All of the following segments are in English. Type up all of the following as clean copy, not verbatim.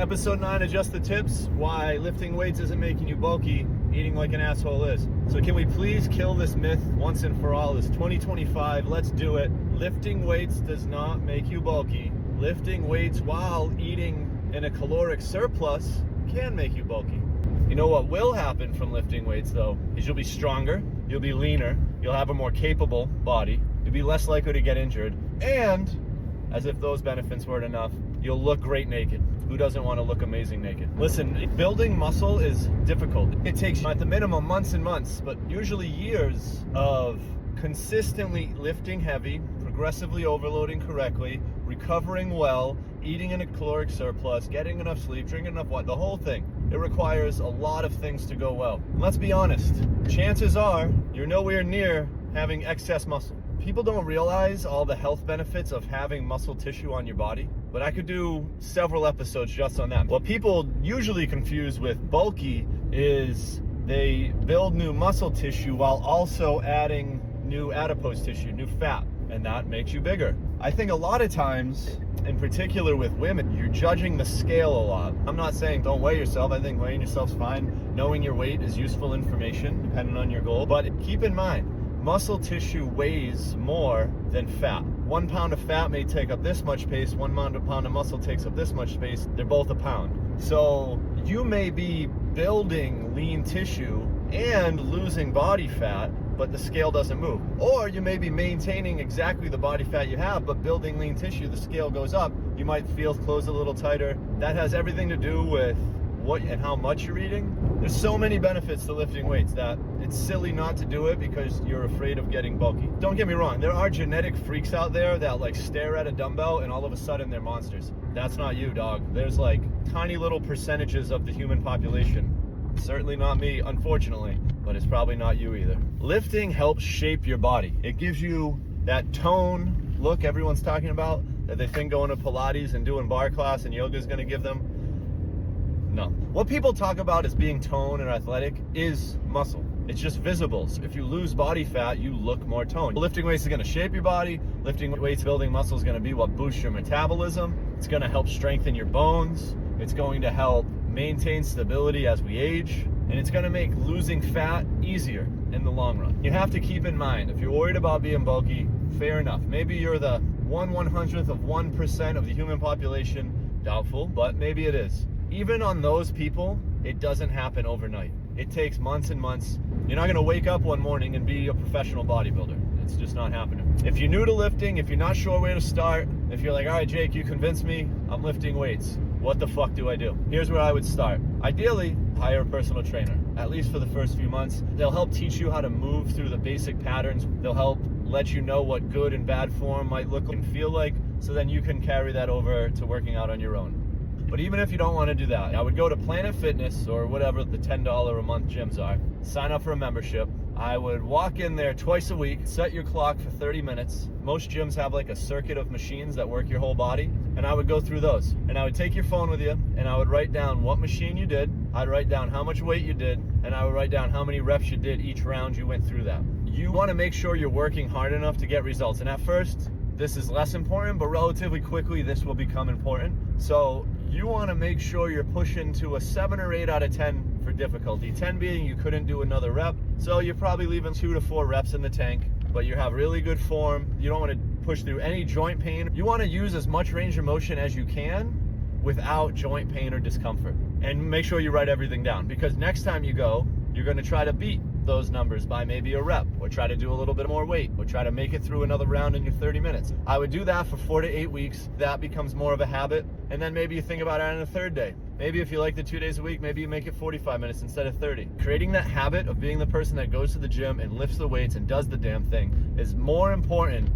Episode 9 of Just the Tips, why lifting weights isn't making you bulky, eating like an asshole is. So can we please kill this myth once and for all? It's 2025, let's do it. Lifting weights does not make you bulky. Lifting weights while eating in a caloric surplus can make you bulky. You know what will happen from lifting weights though, is you'll be stronger, you'll be leaner, you'll have a more capable body, you'll be less likely to get injured, and as if those benefits weren't enough, you'll look great naked. Who doesn't want to look amazing naked? Listen, building muscle is difficult. It takes, at the minimum, months and months, but usually years of consistently lifting heavy, progressively overloading correctly, recovering well, eating in a caloric surplus, getting enough sleep, drinking enough water, the whole thing. It requires a lot of things to go well. And let's be honest, chances are you're nowhere near having excess muscle. People don't realize all the health benefits of having muscle tissue on your body, but I could do several episodes just on that. What people usually confuse with bulky is they build new muscle tissue while also adding new adipose tissue, new fat, and that makes you bigger. I think a lot of times, in particular with women, you're judging the scale a lot. I'm not saying don't weigh yourself. I think weighing yourself's fine. Knowing your weight is useful information depending on your goal, but keep in mind, muscle tissue weighs more than fat. 1 pound of fat may take up this much space, 1 pound of muscle takes up this much space. They're both a pound. So you may be building lean tissue and losing body fat, but the scale doesn't move. Or you may be maintaining exactly the body fat you have, but building lean tissue, the scale goes up. You might feel clothes a little tighter. That has everything to do with what and how much you're eating. There's so many benefits to lifting weights that it's silly not to do it because you're afraid of getting bulky. Don't get me wrong, there are genetic freaks out there that like stare at a dumbbell and all of a sudden they're monsters. That's not you, dog. There's like tiny little percentages of the human population. Certainly not me, unfortunately, but it's probably not you either. Lifting helps shape your body. It gives you that tone look everyone's talking about that they think going to Pilates and doing bar class and yoga is going to give them. No. What people talk about as being toned and athletic is muscle. It's just visible. So if you lose body fat, you look more toned. Lifting weights is going to shape your body. Lifting weights, building muscle is going to be what boosts your metabolism. It's going to help strengthen your bones. It's going to help maintain stability as we age. And it's going to make losing fat easier in the long run. You have to keep in mind, if you're worried about being bulky, fair enough. Maybe you're the 1/100th of 1% of the human population. Doubtful, but maybe it is. Even on those people, it doesn't happen overnight. It takes months and months. You're not gonna wake up one morning and be a professional bodybuilder. It's just not happening. If you're new to lifting, if you're not sure where to start, if you're like, all right, Jake, you convinced me, I'm lifting weights. What the fuck do I do? Here's where I would start. Ideally, hire a personal trainer, at least for the first few months. They'll help teach you how to move through the basic patterns. They'll help let you know what good and bad form might look and feel like, so then you can carry that over to working out on your own. But even if you don't want to do that, I would go to Planet Fitness or whatever the $10 a month gyms are, sign up for a membership. I would walk in there twice a week, set your clock for 30 minutes. Most gyms have like a circuit of machines that work your whole body, and I would go through those. And I would take your phone with you, and I would write down what machine you did, I'd write down how much weight you did, and I would write down how many reps you did each round you went through that. You want to make sure you're working hard enough to get results, and at first, this is less important, but relatively quickly, this will become important. So you want to make sure you're pushing to a 7 or 8 out of 10 for difficulty. 10 being you couldn't do another rep, so you're probably leaving 2 to 4 reps in the tank, but you have really good form. You don't want to push through any joint pain. You want to use as much range of motion as you can without joint pain or discomfort. And make sure you write everything down, because next time you go, you're going to try to beat those numbers by maybe a rep, or try to do a little bit more weight, or try to make it through another round in your 30 minutes. I would do that for 4 to 8 weeks. That becomes more of a habit. And then maybe you think about adding a third day. Maybe if you like the 2 days a week, maybe you make it 45 minutes instead of 30. Creating that habit of being the person that goes to the gym and lifts the weights and does the damn thing is more important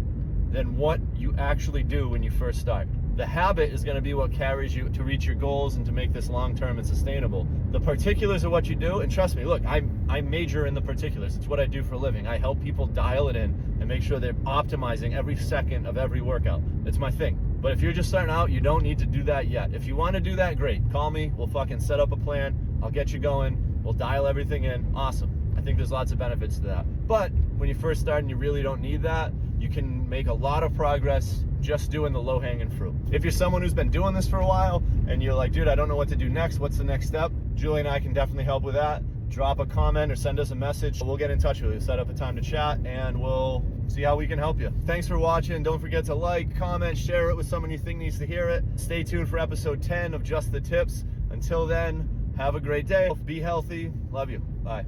than what you actually do when you first start. The habit is going to be what carries you to reach your goals and to make this long-term and sustainable. The particulars of what you do, and trust me, look, I major in the particulars. It's what I do for a living. I help people dial it in and make sure they're optimizing every second of every workout. It's my thing. But if you're just starting out, you don't need to do that yet. If you want to do that, great. Call me. We'll fucking set up a plan. I'll get you going. We'll dial everything in. Awesome. I think there's lots of benefits to that. But when you first start and you really don't need that, you can make a lot of progress just doing the low-hanging fruit. If you're someone who's been doing this for a while and you're like, dude, I don't know what to do next, what's the next step? Julie and I can definitely help with that. Drop a comment or send us a message. We'll get in touch with you, set up a time to chat, and we'll see how we can help you. Thanks for watching. Don't forget to like, comment, share it with someone you think needs to hear it. Stay tuned for episode 10 of Just the Tips. Until then, have a great day. Be healthy. Love you. Bye.